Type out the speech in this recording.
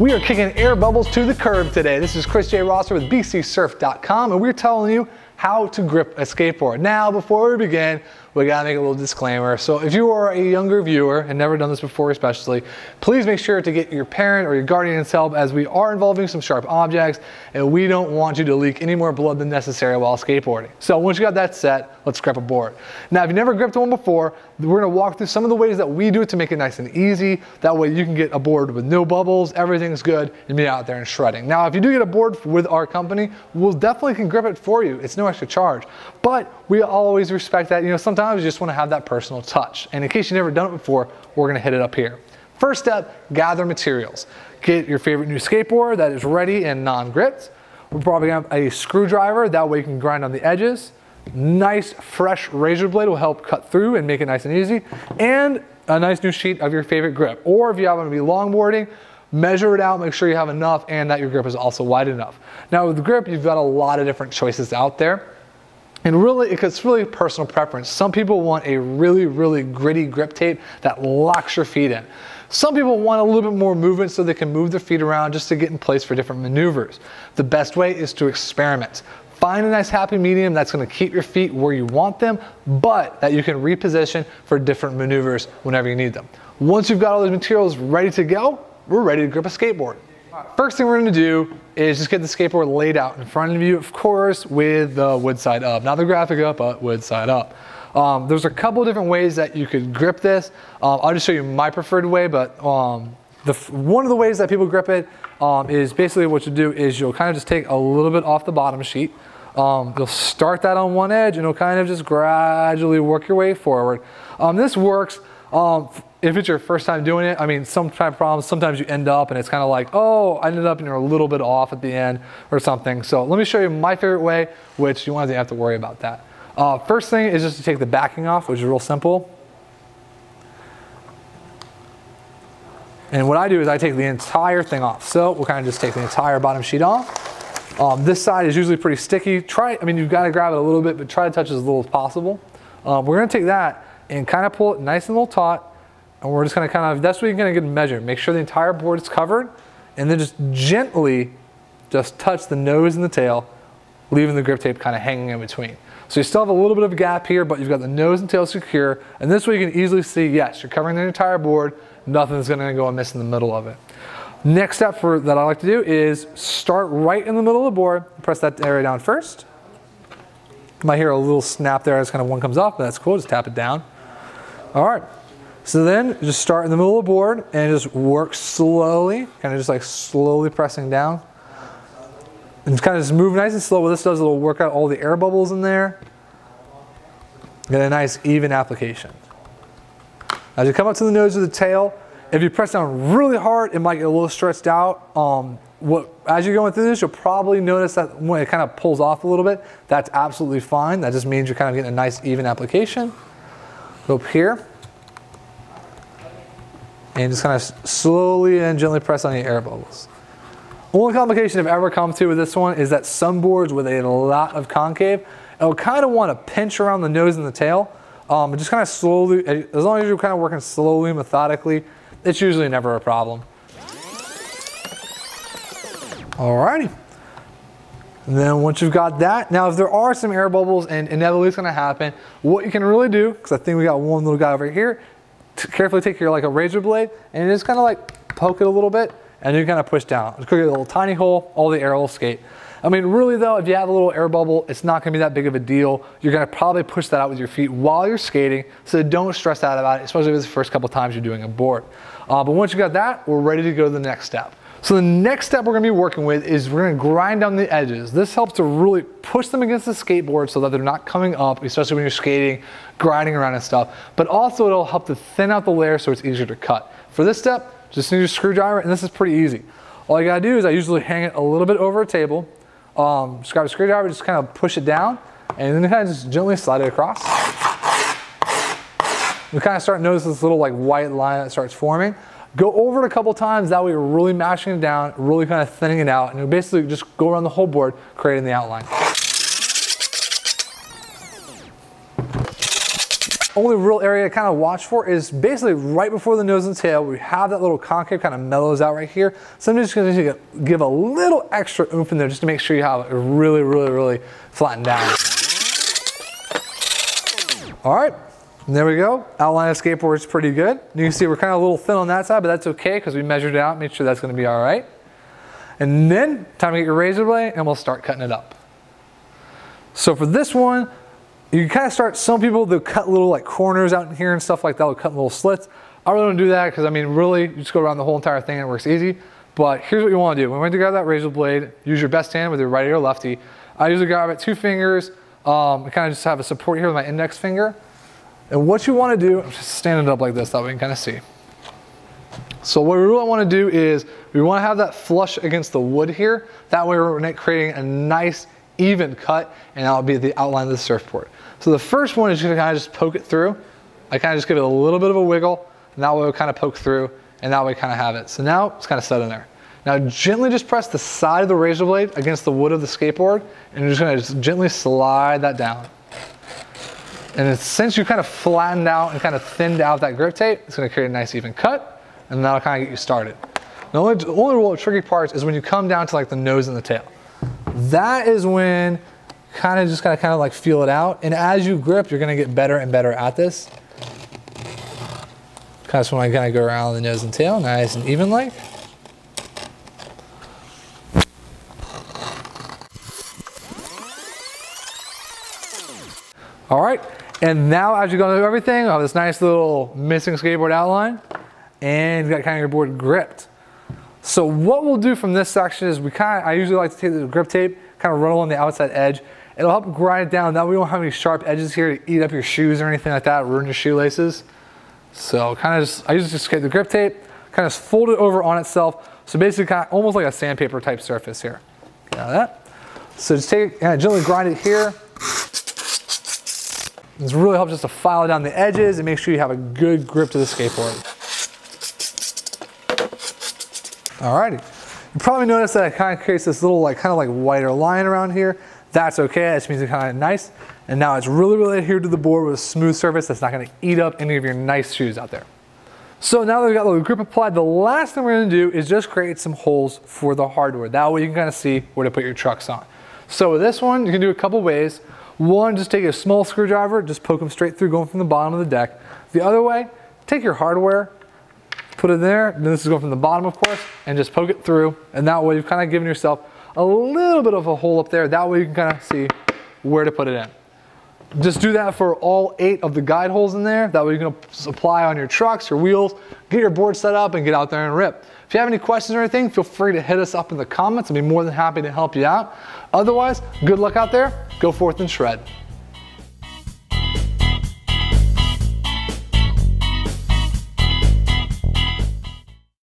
We are kicking air bubbles to the curb today. This is Chris J. Rosser with bcsurf.com, and we're telling you how to grip a skateboard. Now, before we begin, we gotta make a little disclaimer. So if you are a younger viewer and never done this before especially, please make sure to get your parent or your guardian's help, as we are involving some sharp objects and we don't want you to leak any more blood than necessary while skateboarding. So once you got that set, let's grip a board. Now, if you've never gripped one before, we're gonna walk through some of the ways that we do it to make it nice and easy. That way you can get a board with no bubbles, everything's good, and be out there and shredding. Now, if you do get a board with our company, we'll definitely can grip it for you. It's no extra charge. But we always respect that. You know, sometimes you just want to have that personal touch. And in case you've never done it before, we're going to hit it up here. First step, gather materials. Get your favorite new skateboard that is ready and non-gripped. We're probably going to have a screwdriver, that way you can grind on the edges. Nice fresh razor blade will help cut through and make it nice and easy. And a nice new sheet of your favorite grip. Or if you happen to be longboarding, measure it out, make sure you have enough and that your grip is also wide enough. Now with the grip, you've got a lot of different choices out there. And really, it's really personal preference. Some people want a really, really gritty grip tape that locks your feet in. Some people want a little bit more movement so they can move their feet around just to get in place for different maneuvers. The best way is to experiment. Find a nice happy medium that's going to keep your feet where you want them, but that you can reposition for different maneuvers whenever you need them. Once you've got all those materials ready to go, we're ready to grip a skateboard. First thing we're going to do is just get the skateboard laid out in front of you, of course, with the wood side up. Not the graphic up, but wood side up. There's a couple different ways that you could grip this. I'll just show you my preferred way, but one of the ways that people grip it is basically what you do is you'll kind of just take a little bit off the bottom sheet. You'll start that on one edge and you'll kind of just gradually work your way forward. This works. If it's your first time doing it, I mean, some type of problems, sometimes you end up and it's kind of like, oh, I ended up and you're a little bit off at the end or something. So let me show you my favorite way, which you won't have to worry about that. First thing is just to take the backing off, which is real simple. And what I do is I take the entire thing off. So we'll kind of just take the entire bottom sheet off. This side is usually pretty sticky. I mean, you've got to grab it a little bit, but try to touch as little as possible. We're going to take that and kind of pull it nice and a little taut. And we're just going to kind of, that's what you're going to get a measure. Make sure the entire board is covered, and then just gently just touch the nose and the tail, leaving the grip tape kind of hanging in between. So you still have a little bit of a gap here, but you've got the nose and tail secure. And this way you can easily see, yes, you're covering the entire board. Nothing's going to go amiss in the middle of it. Next step that I like to do is start right in the middle of the board. Press that area down first. You might hear a little snap there as kind of one comes off, but that's cool. Just tap it down. All right. So then just start in the middle of the board and just work slowly, kind of just like slowly pressing down. And kind of just move nice and slow. What this does, it'll work out all the air bubbles in there. Get a nice even application. As you come up to the nose of the tail, if you press down really hard, it might get a little stretched out. As you're going through this, you'll probably notice that when it kind of pulls off a little bit, that's absolutely fine. That just means you're kind of getting a nice even application. Go up here. And just kind of slowly and gently press on the air bubbles. Only complication I've ever come to with this one is that some boards with a lot of concave, it'll kind of want to pinch around the nose and the tail. Just kind of slowly, as long as you're kind of working slowly, methodically, it's usually never a problem. Alrighty. And then once you've got that, now if there are some air bubbles and inevitably it's going to happen, what you can really do, because I think we got one little guy over here, carefully take your like a razor blade and just kind of like poke it a little bit and you kind of push down. Just create a little tiny hole, all the air will escape. I mean, really though, if you have a little air bubble, it's not going to be that big of a deal. You're going to probably push that out with your feet while you're skating, so don't stress out about it, especially if it's the first couple times you're doing a board. But once you got that, we're ready to go to the next step. So the next step we're going to be working with is we're going to grind down the edges. This helps to really push them against the skateboard so that they're not coming up, especially when you're skating, grinding around and stuff. But also it'll help to thin out the layer so it's easier to cut. For this step, just need a screwdriver, and this is pretty easy. All you got to do is I usually hang it a little bit over a table. Just grab a screwdriver, just kind of push it down, and then kind of just gently slide it across. We kind of start to notice this little like white line that starts forming. Go over it a couple times, that way you're really mashing it down, really kind of thinning it out, and you basically just go around the whole board, creating the outline. Only real area to kind of watch for is basically right before the nose and tail. We have that little concave kind of mellows out right here. So I'm just going to give a little extra oomph in there just to make sure you have it really flattened down. All right, and there we go. Outline of the skateboard is pretty good. You can see we're kind of a little thin on that side, but that's okay because we measured it out, made sure that's going to be all right. And then time to get your razor blade and we'll start cutting it up. So for this one, you can kind of start, some people, they'll cut little like corners out in here and stuff like that. They'll cut little slits. I really don't do that because I mean, really, you just go around the whole entire thing and it works easy. But here's what you want to do. When you're to grab that razor blade, use your best hand with your righty or lefty. I usually grab it 2 fingers. I kind of just have a support here with my index finger. And what you want to do, I'm just standing it up like this, that way you can kind of see. So what we really want to do is we want to have that flush against the wood here. That way we're creating a nice even cut, and that'll be the outline of the surfboard. So the first one is going to kind of just poke it through. I kind of just give it a little bit of a wiggle, and that way we'll kind of poke through, and that way kind of have it. So now it's kind of set in there. Now gently just press the side of the razor blade against the wood of the skateboard, and you're just going to gently slide that down. And since you kind of flattened out and kind of thinned out that grip tape, it's going to create a nice even cut, and that'll kind of get you started. The only real tricky part is when you come down to like the nose and the tail. That is when kind of just gotta like feel it out. And as you grip, you're gonna get better and better at this. Kind of when I kind of go around the nose and tail, nice and evenly. All right, and now as you go through everything, I have this nice little missing skateboard outline, and you got kind of your board gripped. So what we'll do from this section is I usually like to take the grip tape, kind of run along the outside edge. It'll help grind it down. That way we don't have any sharp edges here to eat up your shoes or anything like that, ruin your shoelaces. So I usually just get the grip tape, kind of fold it over on itself. So basically kind of almost like a sandpaper type surface here. Got that? So just take it, kind of gently grind it here. This really helps just to file down the edges and make sure you have a good grip to the skateboard. Alrighty, you probably noticed that it kind of creates this little kind of like whiter line around here. That's okay, that just means it's kind of nice. And now it's really adhered to the board with a smooth surface that's not going to eat up any of your nice shoes out there. So now that we've got a little grip applied, the last thing we're going to do is just create some holes for the hardware. That way you can kind of see where to put your trucks on. So with this one, you can do a couple ways. One, just take a small screwdriver, just poke them straight through going from the bottom of the deck. The other way, take your hardware, put it there, and this is going from the bottom of course, and just poke it through, and that way you've kind of given yourself a little bit of a hole up there. That way you can kind of see where to put it in. Just do that for all 8 of the guide holes in there. That way you can apply on your trucks, your wheels, get your board set up and get out there and rip. If you have any questions or anything, feel free to hit us up in the comments. I'll be more than happy to help you out. Otherwise, good luck out there. Go forth and shred.